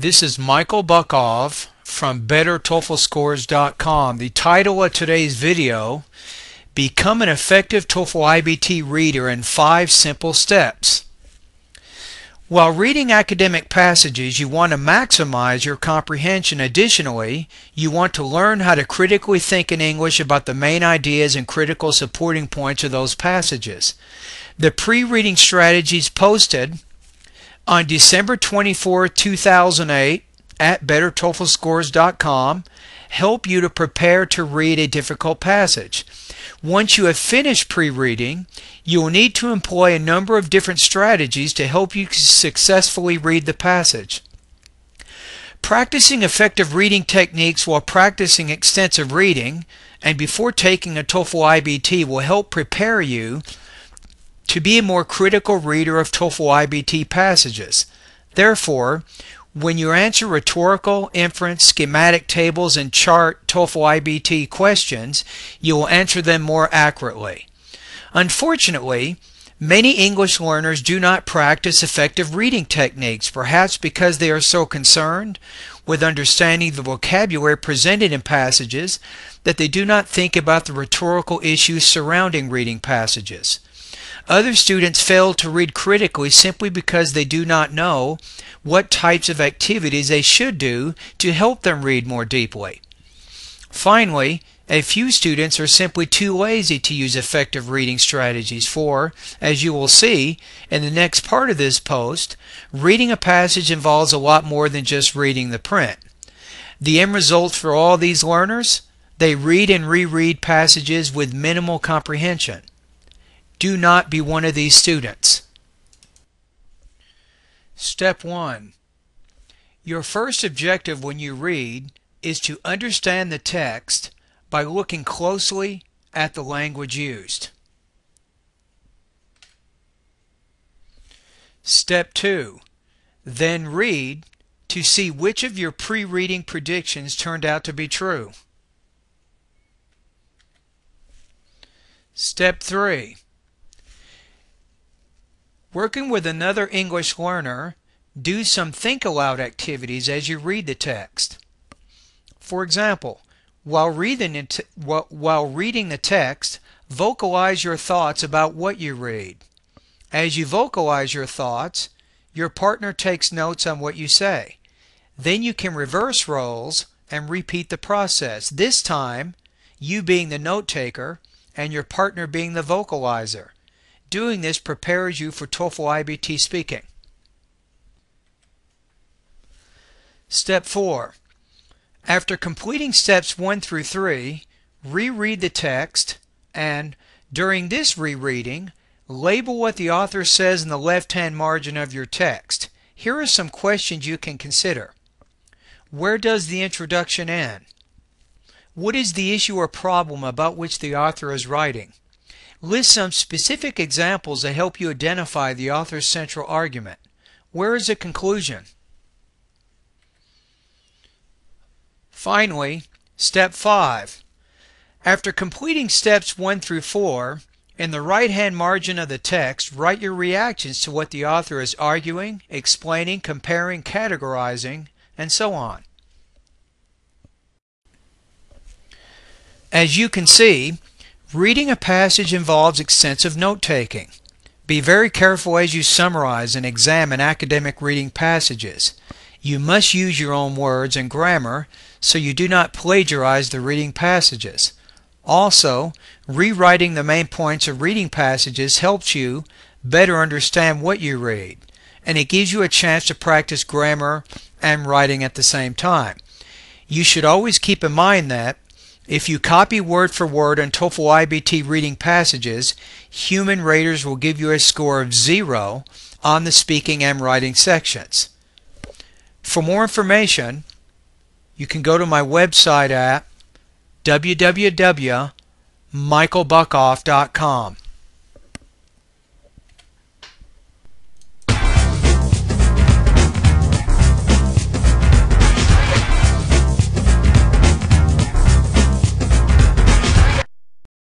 This is Michael Buckoff from BetterTOEFLScores.com. The title of today's video, Become an Effective TOEFL iBT Reader in 5 Simple Steps. While reading academic passages, you want to maximize your comprehension. Additionally, you want to learn how to critically think in English about the main ideas and critical supporting points of those passages. The pre-reading strategies posted on December 24, 2008 at BetterTOEFLScores.com help you to prepare to read a difficult passage. Once you have finished pre-reading, you will need to employ a number of different strategies to help you successfully read the passage. Practicing effective reading techniques while practicing extensive reading and before taking a TOEFL iBT will help prepare you to be a more critical reader of TOEFL iBT passages. Therefore, when you answer rhetorical, inference, schematic tables, and chart TOEFL iBT questions, you will answer them more accurately. Unfortunately, many English learners do not practice effective reading techniques, perhaps because they are so concerned with understanding the vocabulary presented in passages that they do not think about the rhetorical issues surrounding reading passages. Other students fail to read critically simply because they do not know what types of activities they should do to help them read more deeply. Finally, a few students are simply too lazy to use effective reading strategies for, as you will see in the next part of this post, reading a passage involves a lot more than just reading the print. The end result for all these learners? They read and reread passages with minimal comprehension. Do not be one of these students. Step 1. Your first objective when you read is to understand the text by looking closely at the language used. Step 2. Then read to see which of your pre-reading predictions turned out to be true. Step 3. Working with another English learner, do some think aloud activities as you read the text. For example, while reading the text, vocalize your thoughts about what you read. As you vocalize your thoughts, your partner takes notes on what you say. Then you can reverse roles and repeat the process, this time you being the note taker and your partner being the vocalizer. Doing this prepares you for TOEFL iBT speaking. Step 4. After completing steps 1 through 3, reread the text and, during this rereading, label what the author says in the left-hand margin of your text. Here are some questions you can consider. Where does the introduction end? What is the issue or problem about which the author is writing? List some specific examples that help you identify the author's central argument. Where is the conclusion? Finally, step 5. After completing steps 1 through 4, in the right-hand margin of the text, write your reactions to what the author is arguing, explaining, comparing, categorizing, and so on. As you can see, reading a passage involves extensive note-taking. Be very careful as you summarize and examine academic reading passages. You must use your own words and grammar so you do not plagiarize the reading passages. Also, rewriting the main points of reading passages helps you better understand what you read, and it gives you a chance to practice grammar and writing at the same time. You should always keep in mind that if you copy word for word on TOEFL iBT reading passages, human raters will give you a score of 0 on the speaking and writing sections. For more information, you can go to my website at www.michaelbuckoff.com.